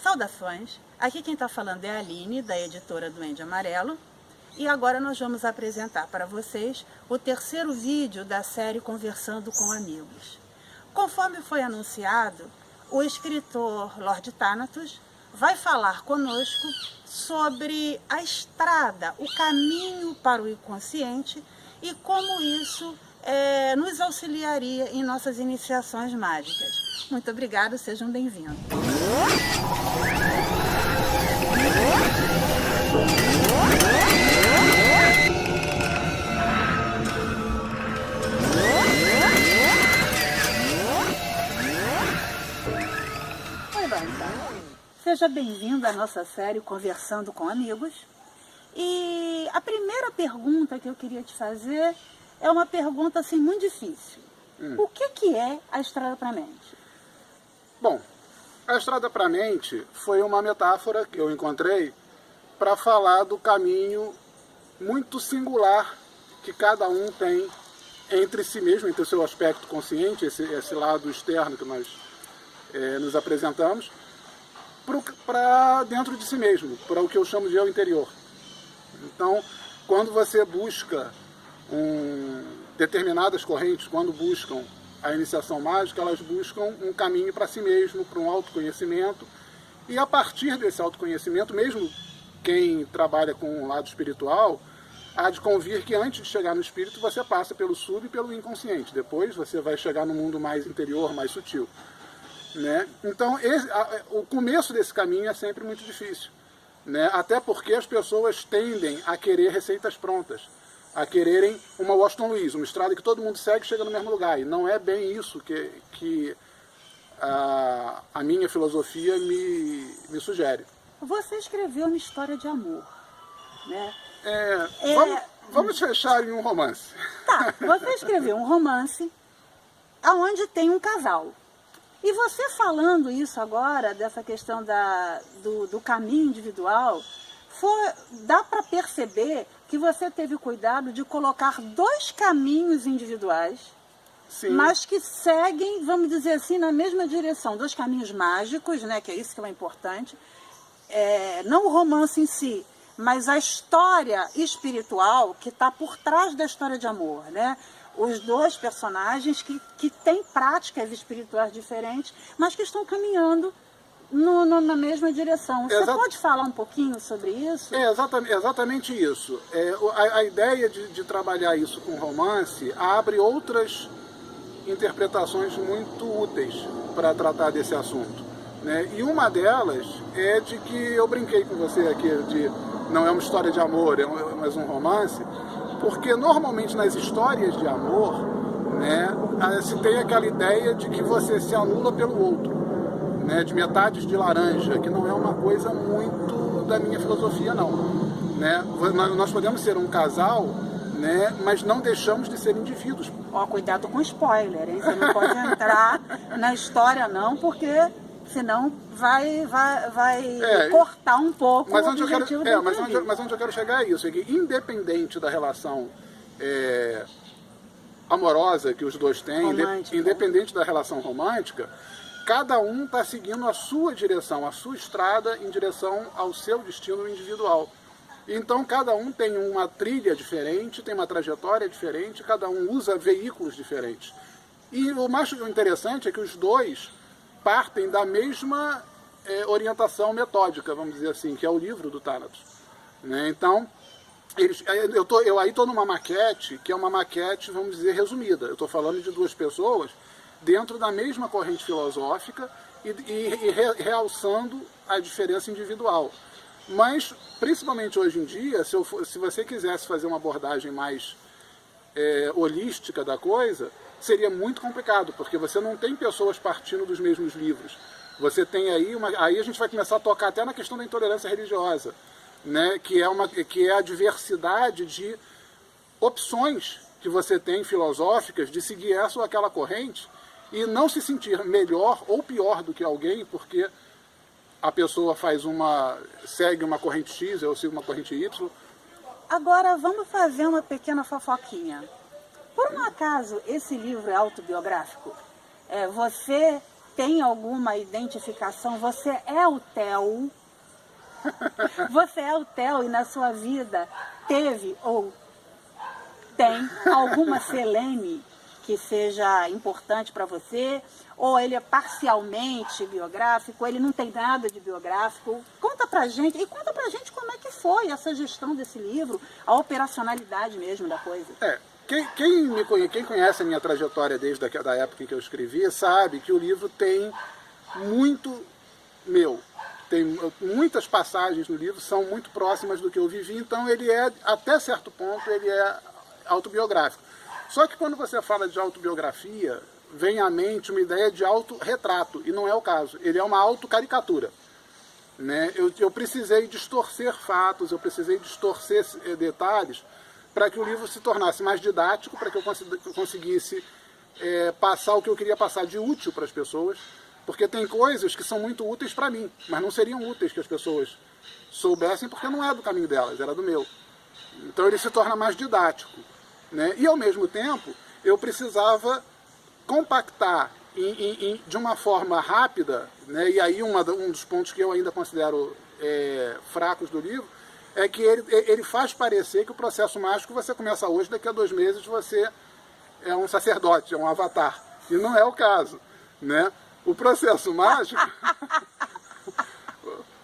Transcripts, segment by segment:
Saudações, aqui quem está falando é a Aline, da editora Duende Amarelo, e agora nós vamos apresentar para vocês o terceiro vídeo da série Conversando com Amigos. Conforme foi anunciado, o escritor Lord Thanatos vai falar conosco sobre a estrada, o caminho para o inconsciente e como isso nos auxiliaria em nossas iniciações mágicas. Muito obrigada, sejam bem-vindos. Seja bem-vindo à nossa série Conversando com Amigos. E a primeira pergunta que eu queria te fazer é uma pergunta assim muito difícil. O que é a estrada para a mente? Bom, a estrada para a mente foi uma metáfora que eu encontrei para falar do caminho muito singular que cada um tem entre si mesmo, entre o seu aspecto consciente, esse lado externo que nós nos apresentamos, para dentro de si mesmo, para o que eu chamo de eu interior. Então, quando você busca determinadas correntes, quando buscam a iniciação mágica, elas buscam um caminho para si mesmo, para um autoconhecimento, e a partir desse autoconhecimento, mesmo quem trabalha com o lado espiritual, há de convir que antes de chegar no espírito, você passa pelo sub e pelo inconsciente, depois você vai chegar no mundo mais interior, mais sutil. Né? Então, o começo desse caminho é sempre muito difícil, né? Até porque as pessoas tendem a querer receitas prontas, a quererem uma Washington Luiz, uma estrada que todo mundo segue e chega no mesmo lugar. E não é bem isso que a minha filosofia me sugere. Você escreveu uma história de amor, né? Vamos fechar em um romance. Tá, você escreveu um romance onde tem um casal. E você falando isso agora, dessa questão do caminho individual, dá para perceber que você teve cuidado de colocar dois caminhos individuais, sim, mas que seguem, vamos dizer assim, na mesma direção. Dois caminhos mágicos, né, que é isso que é importante. Não o romance em si, mas a história espiritual que está por trás da história de amor, né? Os dois personagens que têm práticas espirituais diferentes, mas que estão caminhando na mesma direção. Você pode falar um pouquinho sobre isso? Exatamente isso. A ideia de trabalhar isso com romance abre outras interpretações muito úteis para tratar desse assunto, né? E uma delas é de que eu brinquei com você aqui, de não é uma história de amor, mas um romance, porque normalmente nas histórias de amor, né, se tem aquela ideia de que você se anula pelo outro, né, de metades de laranja, que não é uma coisa muito da minha filosofia, não. Né? Nós podemos ser um casal, né, mas não deixamos de ser indivíduos. Ó, cuidado com spoiler, hein? Você não pode entrar na história, não, porque senão vai cortar um pouco o objetivo da entrevista. Mas onde eu quero chegar é isso, é que independente da relação amorosa que os dois têm, independente da relação romântica, cada um está seguindo a sua direção, a sua estrada em direção ao seu destino individual. Então cada um tem uma trilha diferente, tem uma trajetória diferente, cada um usa veículos diferentes. E o mais interessante é que os dois partem da mesma orientação metódica, vamos dizer assim, que é o livro do Thanatos. Né? Então, eu aí estou numa maquete, que é uma maquete, vamos dizer, resumida. Eu estou falando de duas pessoas dentro da mesma corrente filosófica e realçando a diferença individual. Mas, principalmente hoje em dia, se você quisesse fazer uma abordagem mais holística da coisa, seria muito complicado, porque você não tem pessoas partindo dos mesmos livros. Você tem aí aí a gente vai começar a tocar até na questão da intolerância religiosa, né? que é a diversidade de opções que você tem filosóficas de seguir essa ou aquela corrente e não se sentir melhor ou pior do que alguém porque a pessoa segue uma corrente X, eu sigo uma corrente Y. Agora vamos fazer uma pequena fofoquinha. Por um acaso esse livro é autobiográfico? Você tem alguma identificação? Você é o Theo? Você é o Theo e na sua vida teve ou tem alguma Selene que seja importante para você? Ou ele é parcialmente biográfico, ou ele não tem nada de biográfico? Conta pra gente, e conta pra gente como é que foi essa gestão desse livro, a operacionalidade mesmo da coisa. Quem conhece a minha trajetória desde a época em que eu escrevi, sabe que o livro tem muito meu. Tem muitas passagens no livro, são muito próximas do que eu vivi, então ele é, até certo ponto, ele é autobiográfico. Só que quando você fala de autobiografia, vem à mente uma ideia de autorretrato, e não é o caso. Ele é uma autocaricatura. Né? Eu precisei distorcer fatos, eu precisei distorcer detalhes para que o livro se tornasse mais didático, para que eu conseguisse passar o que eu queria passar de útil para as pessoas, porque tem coisas que são muito úteis para mim, mas não seriam úteis que as pessoas soubessem, porque não é do caminho delas, era do meu. Então ele se torna mais didático. Né? E ao mesmo tempo, eu precisava compactar de uma forma rápida, né? E aí um dos pontos que eu ainda considero fracos do livro, é que ele faz parecer que o processo mágico você começa hoje, daqui a 2 meses você é um sacerdote, é um avatar. E não é o caso. Né? O processo mágico...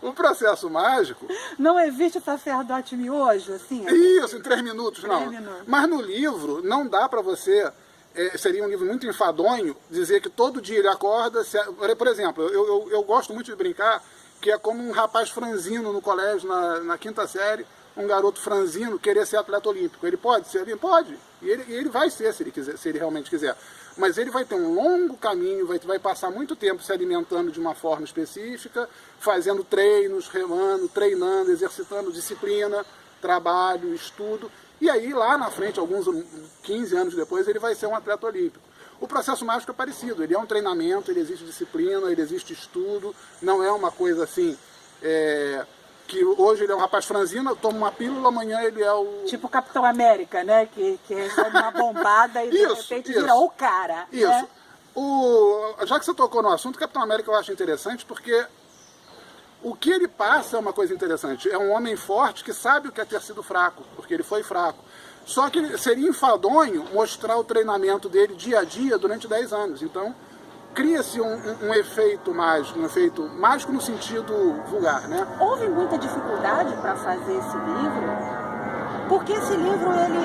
O processo mágico... Não existe sacerdote miojo, assim? Isso, em 3 minutos, não. 3 minutos. Mas no livro, não dá para você... seria um livro muito enfadonho dizer que todo dia ele acorda... Por exemplo, eu gosto muito de brincar que é como um rapaz franzino no colégio, na 5ª série, um garoto franzino querer ser atleta olímpico. Ele pode ser? Ele pode. E ele vai ser, se ele quiser, se ele realmente quiser. Mas ele vai ter um longo caminho, vai passar muito tempo se alimentando de uma forma específica, fazendo treinos, remando, treinando, exercitando disciplina, trabalho, estudo. E aí, lá na frente, alguns 15 anos depois, ele vai ser um atleta olímpico. O processo mágico é parecido. Ele é um treinamento, ele existe disciplina, ele existe estudo. Não é uma coisa assim... que hoje ele é um rapaz franzino, toma uma pílula, amanhã ele é o... Tipo o Capitão América, né? Que recebe uma bombada e de repente vira o cara. Isso. Né? Já que você tocou no assunto, o Capitão América eu acho interessante porque o que ele passa é uma coisa interessante. É um homem forte que sabe o que é ter sido fraco, porque ele foi fraco. Só que seria enfadonho mostrar o treinamento dele dia a dia durante 10 anos. Então, cria-se um efeito mágico no sentido vulgar, né? Houve muita dificuldade para fazer esse livro, porque esse livro ele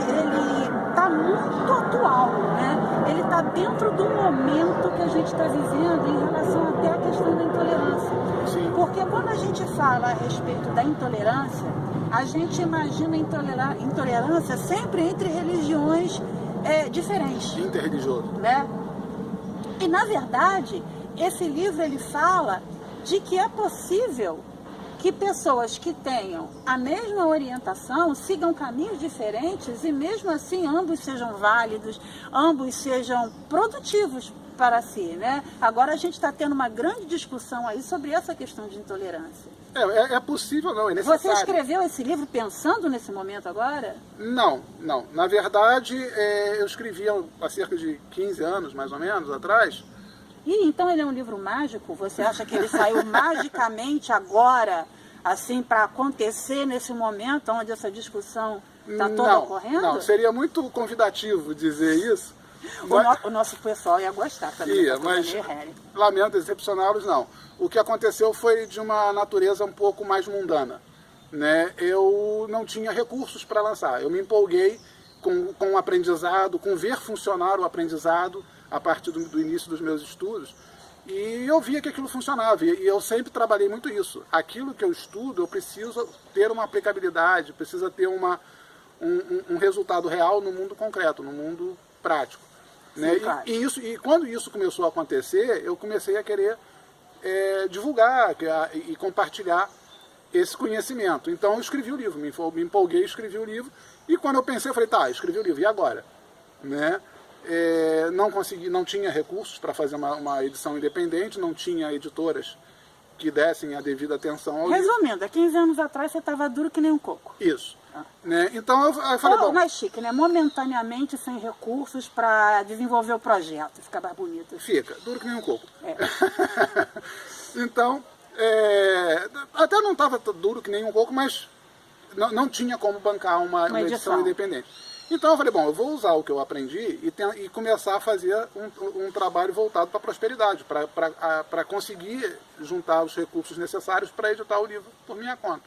está muito atual, né? Ele está dentro do momento que a gente está vivendo em relação até à questão da intolerância. Sim. Porque quando a gente fala a respeito da intolerância, a gente imagina intolerância sempre entre religiões diferentes. Interreligioso. Né? E, na verdade, esse livro ele fala de que é possível que pessoas que tenham a mesma orientação sigam caminhos diferentes e, mesmo assim, ambos sejam válidos, ambos sejam produtivos para si, né? Agora a gente está tendo uma grande discussão aí sobre essa questão de intolerância. É possível, não, é necessário. Você escreveu esse livro pensando nesse momento agora? Não. Na verdade, eu escrevi há cerca de 15 anos, mais ou menos, atrás. E então ele é um livro mágico? Você acha que ele saiu magicamente agora, assim, para acontecer nesse momento onde essa discussão está toda ocorrendo? Não, seria muito convidativo dizer isso. O nosso pessoal ia gostar também. Mas lamento decepcioná-los, não. O que aconteceu foi de uma natureza um pouco mais mundana. Né? Eu não tinha recursos para lançar. Eu me empolguei com o aprendizado, com ver funcionar o aprendizado a partir do início dos meus estudos. E eu via que aquilo funcionava. E eu sempre trabalhei muito isso. Aquilo que eu estudo, eu preciso ter uma aplicabilidade, precisa ter um resultado real no mundo concreto, no mundo prático. Né? Sim, claro. E quando isso começou a acontecer, eu comecei a querer divulgar e compartilhar esse conhecimento. Então eu escrevi o livro, me empolguei, escrevi o livro, e quando eu pensei, eu falei, tá, escrevi o livro, e agora? Né? Não tinha recursos para fazer uma edição independente, não tinha editoras que dessem a devida atenção ao livro. Resumindo, há 15 anos atrás você estava duro que nem um coco. Isso. Né? Então eu falei, bom... mais chique, né? Momentaneamente sem recursos para desenvolver o projeto, fica mais bonito. Fica, duro que nem um coco. Então, até não estava duro que nem um coco, mas não tinha como bancar uma edição independente. Então eu falei, bom, eu vou usar o que eu aprendi e começar a fazer um trabalho voltado para a prosperidade, para conseguir juntar os recursos necessários para editar o livro por minha conta.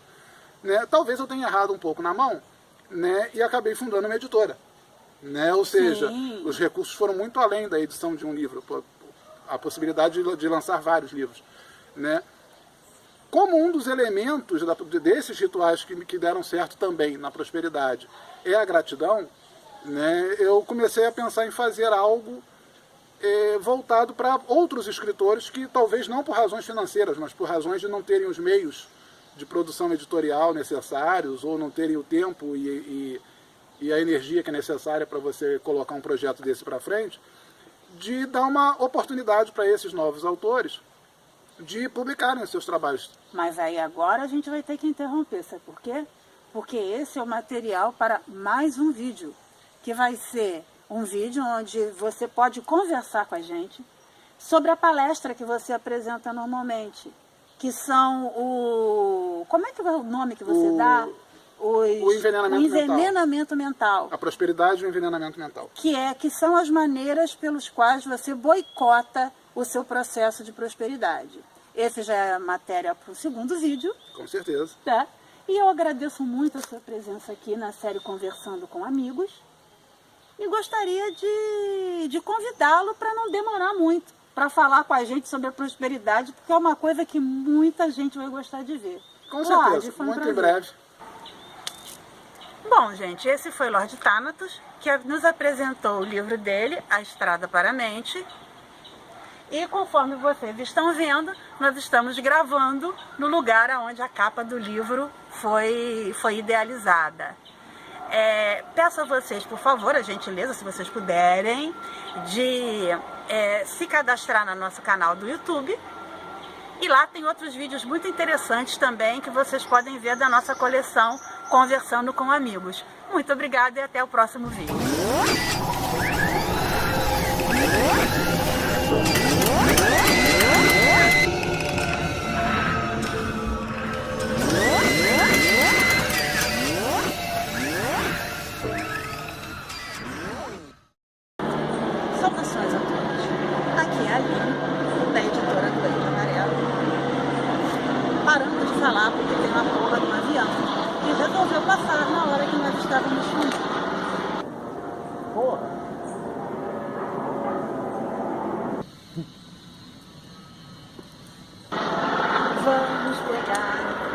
Né? Talvez eu tenha errado um pouco na mão, né? E acabei fundando uma editora. Né? Ou seja, os recursos foram muito além da edição de um livro, a possibilidade de lançar vários livros. Né? Como um dos elementos desses rituais que deram certo também na prosperidade é a gratidão, né, eu comecei a pensar em fazer algo voltado para outros escritores que talvez não por razões financeiras, mas por razões de não terem os meios de produção editorial necessários ou não terem o tempo e a energia que é necessária para você colocar um projeto desse para frente, de dar uma oportunidade para esses novos autores de publicarem os seus trabalhos. Mas aí agora a gente vai ter que interromper, sabe por quê? Porque esse é o material para mais um vídeo, que vai ser um vídeo onde você pode conversar com a gente sobre a palestra que você apresenta normalmente, que são como é que é o nome que você dá? O envenenamento mental. A prosperidade e o envenenamento mental. Que são as maneiras pelas quais você boicota o seu processo de prosperidade. Esse já é a matéria para o segundo vídeo. Com certeza. Tá? E eu agradeço muito a sua presença aqui na série Conversando com Amigos. E gostaria de convidá-lo para não demorar muito, para falar com a gente sobre a prosperidade, porque é uma coisa que muita gente vai gostar de ver. Com certeza, muito em breve. Bom, gente, esse foi Lord Thanatos, que nos apresentou o livro dele, A Estrada para a Mente. E conforme vocês estão vendo, nós estamos gravando no lugar onde a capa do livro foi idealizada. Peço a vocês, por favor, a gentileza, se vocês puderem, de se cadastrar no nosso canal do YouTube. E lá tem outros vídeos muito interessantes também que vocês podem ver da nossa coleção Conversando com Amigos. Muito obrigada e até o próximo vídeo. Saudações a todos. Aqui é a Aline, da editora do Leite Amarelo. Parando de falar porque tem uma porra de um avião que resolveu passar na hora que nós estávamos filmando. Porra! Vamos pegar